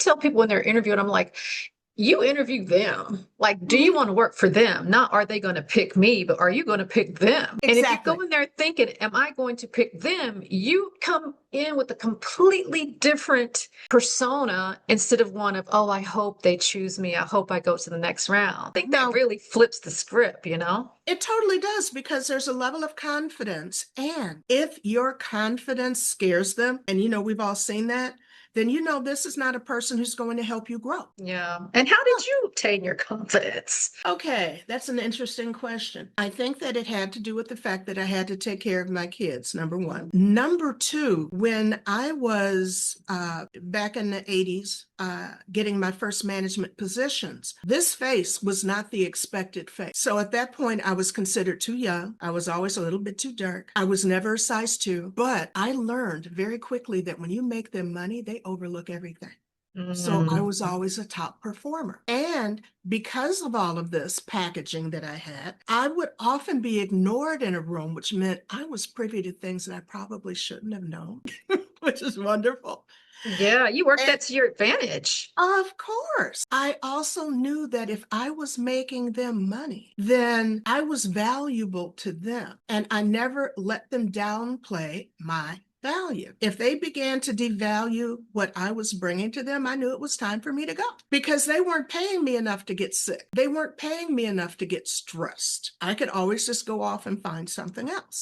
tell people when they're interviewing, I'm like, you interview them. Like, do you Mhm. want to work for them? Not are they going to pick me, but are you going to pick them? And if you go Exactly. in there thinking, am I going to pick them? You come in with a completely different persona instead of one of, oh, I hope they choose me. I hope I go to the next round. I think that Now, really flips the script, you know? it totally does because there's a level of confidence. And if your confidence scares them, and we've all seen that, then this is not a person who's going to help you grow. Yeah. And how did Oh, you obtain your confidence? okay, that's an interesting question. I think that it had to do with the fact that I had to take care of my kids, number one. Number two, when I was back in the 80s, getting my first management positions, this face was not the expected face. So at that point, I was considered too young. I was always a little bit too dark. I was never a size two, but I learned very quickly that when you make them money, they overlook everything. So I Mm. was always a top performer. And because of all of this packaging that I had, I would often be ignored in a room, which meant I was privy to things that I probably shouldn't have known, which is wonderful. Yeah, you worked And that to your advantage. of course, I also knew that if I was making them money, then I was valuable to them. And I never let them downplay my value. If they began to devalue what I was bringing to them, I knew it was time for me to go because they weren't paying me enough to get sick. They weren't paying me enough to get stressed. I could always just go off and find something else.